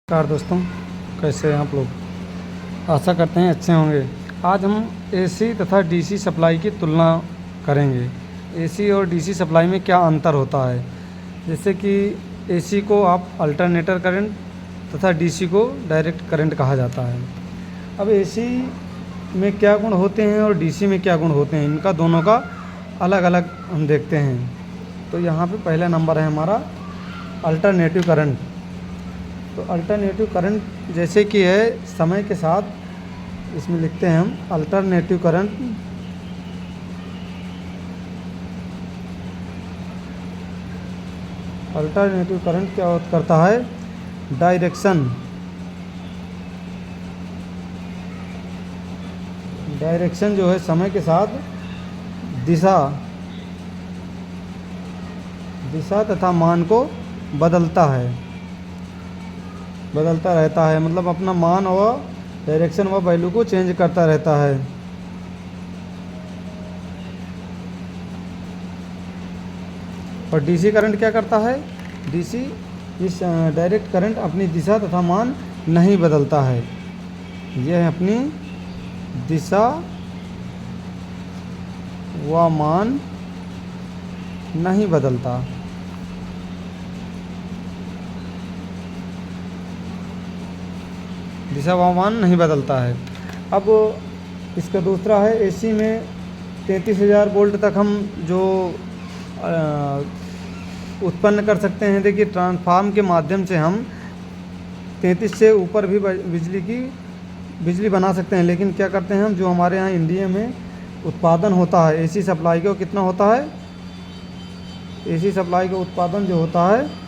नमस्कार दोस्तों, कैसे हैं आप लोग। आशा करते हैं अच्छे होंगे। आज हम एसी तथा डीसी सप्लाई की तुलना करेंगे। एसी और डीसी सप्लाई में क्या अंतर होता है। जैसे कि एसी को आप अल्टरनेटर करंट तथा डीसी को डायरेक्ट करंट कहा जाता है। अब एसी में क्या गुण होते हैं और डीसी में क्या गुण होते हैं, इनका दोनों का अलग अलग हम देखते हैं। तो यहाँ पे पहला नंबर है हमारा अल्टरनेटिव करंट। तो अल्टरनेटिव करंट जैसे कि है समय के साथ, इसमें लिखते हैं हम अल्टरनेटिव करंट क्या करता है, डायरेक्शन जो है समय के साथ दिशा तथा मान को बदलता रहता है। मतलब अपना मान और डायरेक्शन व वैल्यू को चेंज करता रहता है। और डीसी करंट क्या करता है, डीसी इस डायरेक्ट करंट अपनी दिशा तथा मान नहीं बदलता है। यह अपनी दिशा व मान नहीं बदलता। दिशा व मान नहीं बदलता है। अब इसका दूसरा है, एसी में 33,000 वोल्ट तक हम जो उत्पन्न कर सकते हैं। देखिए, ट्रांसफार्म के माध्यम से हम 33 से ऊपर भी बिजली बना सकते हैं। लेकिन क्या करते हैं हम, जो हमारे यहाँ इंडिया में उत्पादन होता है एसी सप्लाई का, कितना होता है, एसी सप्लाई का उत्पादन जो होता है,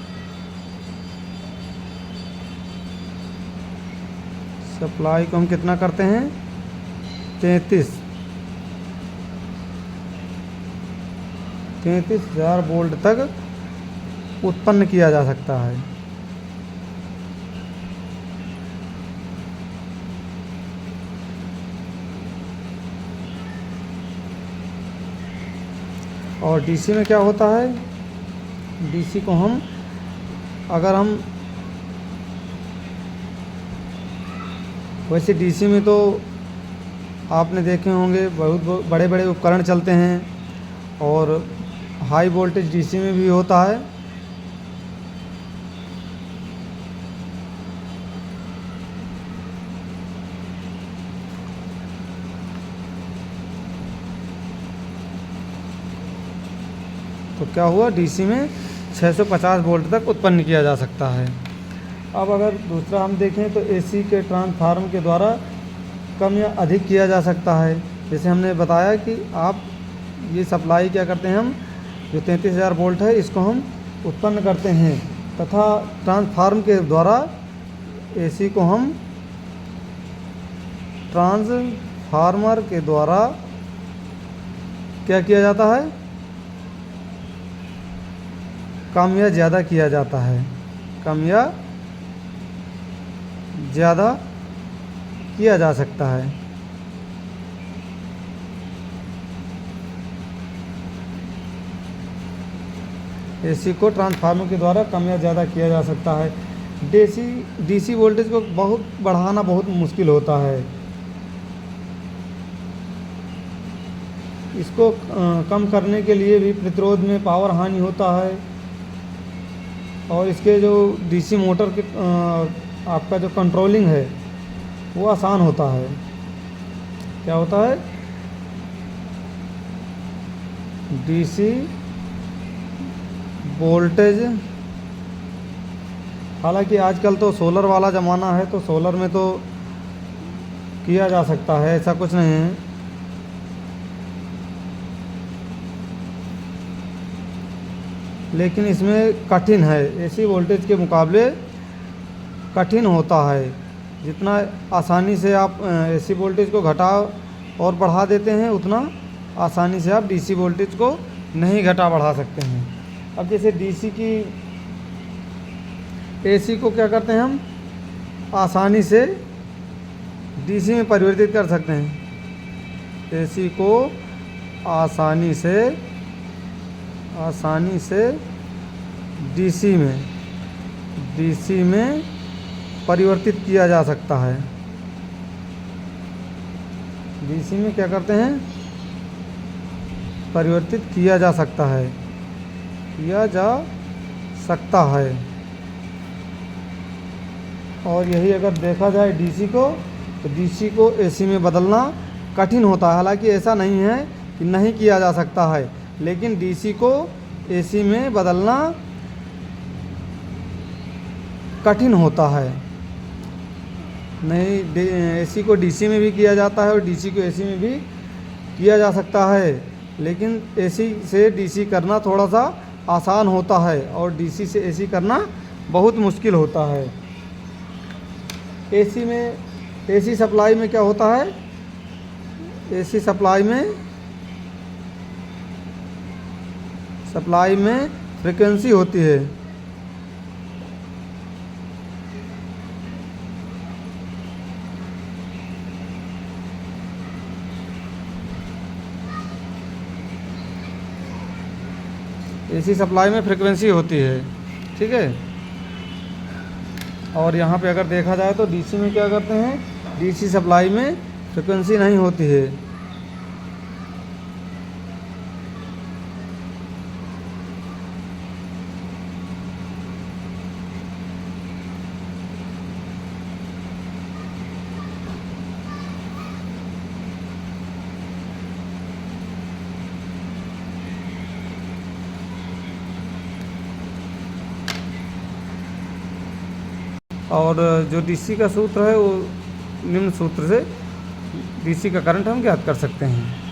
सप्लाई को हम कितना करते हैं, 33,000 वोल्ट तक उत्पन्न किया जा सकता है। और डीसी में क्या होता है, डीसी को हम वैसे डीसी में तो आपने देखे होंगे बहुत बड़े बड़े उपकरण चलते हैं और हाई वोल्टेज डीसी में भी होता है। तो क्या हुआ, डीसी में 650 वोल्ट तक उत्पन्न किया जा सकता है। अब अगर दूसरा हम देखें तो एसी के ट्रांसफार्मर के द्वारा कम या अधिक किया जा सकता है। जैसे हमने बताया कि आप ये सप्लाई क्या करते हैं, हम जो 33,000 वोल्ट है इसको हम उत्पन्न करते हैं तथा ट्रांसफार्मर के द्वारा एसी को हम ट्रांसफार्मर के द्वारा क्या किया जाता है, कम या ज़्यादा किया जाता है, कम या ज़्यादा किया जा सकता है। एसी को ट्रांसफार्मर के द्वारा कम या ज़्यादा किया जा सकता है। डीसी वोल्टेज को बढ़ाना बहुत मुश्किल होता है। इसको कम करने के लिए भी प्रतिरोध में पावर हानि होता है। और इसके जो डीसी मोटर के आपका जो कंट्रोलिंग है वो आसान होता है। क्या होता है, डीसी वोल्टेज, हालांकि आजकल तो सोलर वाला ज़माना है तो सोलर में तो किया जा सकता है, ऐसा कुछ नहीं है। लेकिन इसमें कठिन है, एसी वोल्टेज के मुकाबले कठिन होता है। जितना आसानी से आप एसी वोल्टेज को घटा और बढ़ा देते हैं, उतना आसानी से आप डीसी वोल्टेज को नहीं घटा बढ़ा सकते हैं। अब जैसे एसी को क्या करते हैं, हम आसानी से डीसी में परिवर्तित कर सकते हैं। एसी को आसानी से डीसी में परिवर्तित किया जा सकता है। डीसी में क्या करते हैं, परिवर्तित किया जा सकता है, किया जा सकता है। और यही अगर देखा जाए डीसी को, तो डीसी को एसी में बदलना कठिन होता है। हालांकि ऐसा नहीं है कि नहीं किया जा सकता है, लेकिन डीसी को एसी में बदलना कठिन होता है। नहीं, एसी को डीसी में भी किया जाता है और डीसी को एसी में भी किया जा सकता है, लेकिन एसी से डीसी करना थोड़ा सा आसान होता है और डीसी से एसी करना बहुत मुश्किल होता है। एसी में, एसी सप्लाई में क्या होता है, एसी सप्लाई में फ्रीक्वेंसी होती है। एसी सप्लाई में फ्रीक्वेंसी होती है, ठीक है। और यहाँ पे अगर देखा जाए तो डीसी में क्या करते हैं, डीसी सप्लाई में फ्रीक्वेंसी नहीं होती है। और जो डीसी का सूत्र है वो निम्न सूत्र से डीसी का करंट हम ज्ञात कर सकते हैं।